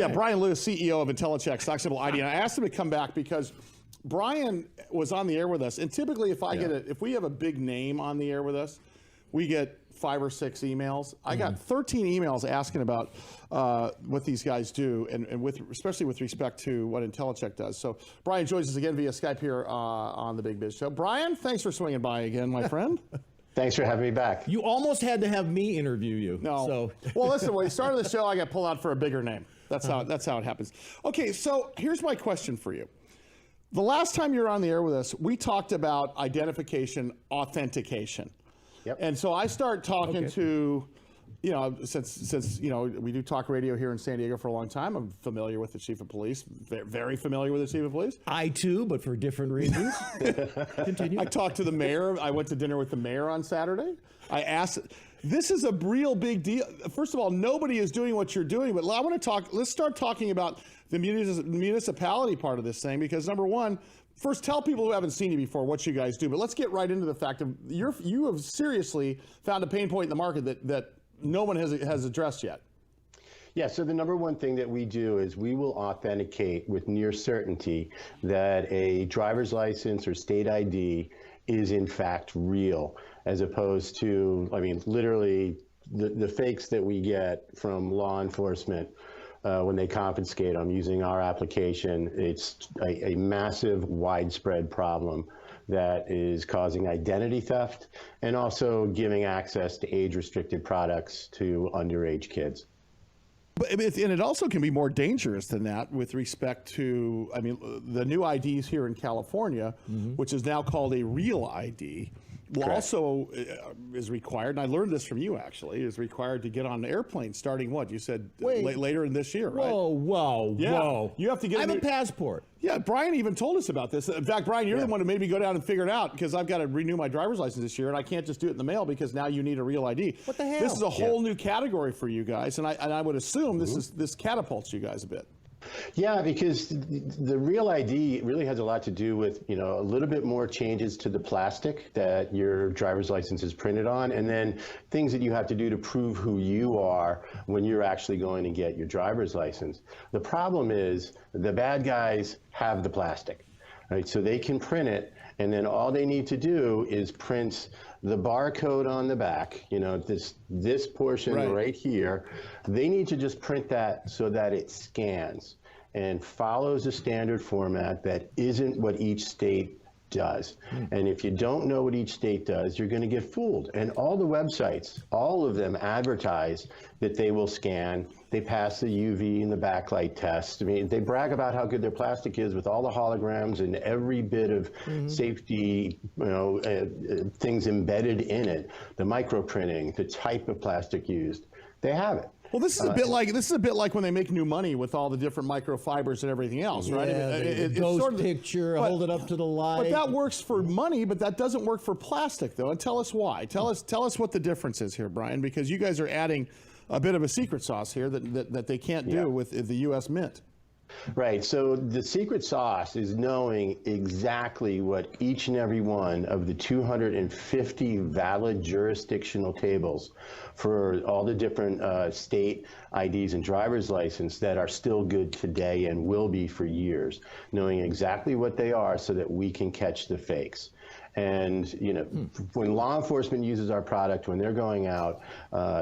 Yeah, Bryan Lewis, CEO of Intellicheck, stock symbol ID. And I asked him to come back because Bryan was on the air with us. And typically, if we have a big name on the air with us, we get 5 or 6 emails. I got 13 emails asking about what these guys do, and especially with respect to what Intellicheck does. So Bryan joins us again via Skype here on the Big Biz Show. Bryan, thanks for swinging by again, my friend. Thanks for having me back. You almost had to have me interview you. No. So. Well, listen, when we started the show, I got pulled out for a bigger name. That's how it happens. Okay, so here's my question for you. The last time you were on the air with us, we talked about identification, authentication. Yep. And so I start talking to, since we do talk radio here in San Diego for a long time, I'm familiar with the chief of police, very familiar with the chief of police. I too, but for different reasons. Continue. I talked to the mayor. I went to dinner with the mayor on Saturday. I asked, this is a real big deal. First of all, nobody is doing what you're doing, but I want to talk, let's start talking about the municipality part of this thing, because number one, first, tell people who haven't seen you before what you guys do, but let's get right into the fact of you have seriously found a pain point in the market that no one has addressed yet. Yeah, so the number one thing that we do is we will authenticate with near certainty that a driver's license or state ID is in fact real, as opposed to, literally the fakes that we get from law enforcement when they confiscate them using our application. It's a massive, widespread problem that is causing identity theft and also giving access to age-restricted products to underage kids. And it also can be more dangerous than that with respect to, the new IDs here in California, which is now called a real ID, also is required, and I learned this from you actually, is required to get on an airplane starting what? You said later in this year, right? Whoa. You have to get I have a passport. Yeah, Bryan even told us about this. In fact, Bryan, you're the one who made me go down and figure it out, because I've got to renew my driver's license this year, and I can't just do it in the mail because now you need a real ID. What the hell? This is a whole new category for you guys, and I would assume this catapults you guys a bit. Yeah, because the real ID really has a lot to do with, a little bit more changes to the plastic that your driver's license is printed on, and then things that you have to do to prove who you are when you're actually going to get your driver's license. The problem is the bad guys have the plastic, right? So they can print it, and then all they need to do is print the barcode on the back, this portion right here. They need to just print that so that it scans and follows a standard format that isn't what each state does. And if you don't know what each state does, you're going to get fooled. And all the websites, all of them advertise that they will scan. They pass the UV and the backlight test. They brag about how good their plastic is with all the holograms and every bit of safety, things embedded in it, the microprinting, the type of plastic used. They have it. Well, this is a bit like when they make new money with all the different microfibers and everything else, right? It's sort of picture, hold it up to the light. But that works for money, but that doesn't work for plastic, though. And tell us why. Tell us what the difference is here, Bryan, because you guys are adding a bit of a secret sauce here that they can't do with the U.S. Mint. Right, so the secret sauce is knowing exactly what each and every one of the 250 valid jurisdictional tables for all the different state IDs and driver's license that are still good today and will be for years, knowing exactly what they are so that we can catch the fakes. And when law enforcement uses our product, when they're going out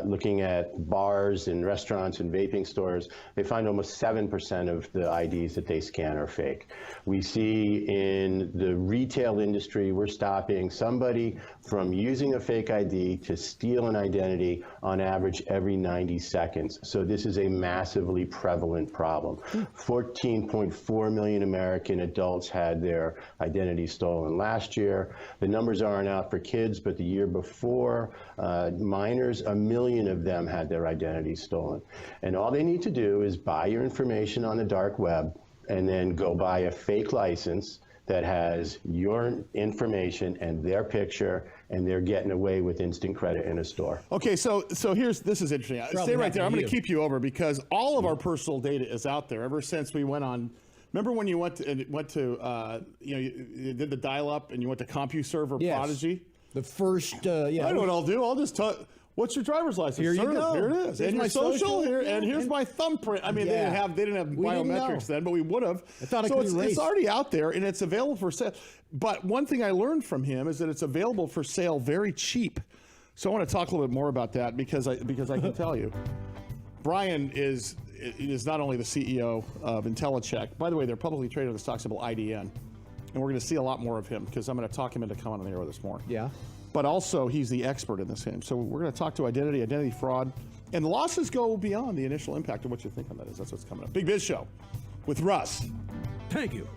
looking at bars and restaurants and vaping stores, they find almost 7% of the IDs that they scan are fake. We see in the retail industry, we're stopping somebody from using a fake ID to steal an identity on average every 90 seconds. So this is a massively prevalent problem. 14.4 million American adults had their identity stolen last year. The numbers aren't out for kids, but the year before, minors, 1 million of them had their identities stolen. And all they need to do is buy your information on the dark web and then go buy a fake license that has your information and their picture, and they're getting away with instant credit in a store. Okay, so this is interesting. Stay right there. I'm going to keep you over because all of our personal data is out there ever since we went on. Remember when you went to you did the dial-up and you went to CompuServe or Prodigy? The first, I know what I'll do. I'll just tell. What's your driver's license? Here you Sir, go. Here it is. Here's and my your social here, yeah, and here's my thumbprint. I mean, they Yeah. didn't have We didn't biometrics know. then, but we would have. I thought I so could it's erase. already out there, and it's available for sale. But one thing I learned from him is that it's available for sale very cheap. So I want to talk a little bit more about that because I can tell you, Bryan is not only the CEO of Intellicheck. By the way, they're publicly traded on the stock symbol IDN, and we're going to see a lot more of him because I'm going to talk him into coming on the air with us more. Yeah. But also, he's the expert in this game. So we're going to talk to identity fraud, and losses go beyond the initial impact of what you think on that is. That's what's coming up. Big Biz Show with Russ. Thank you.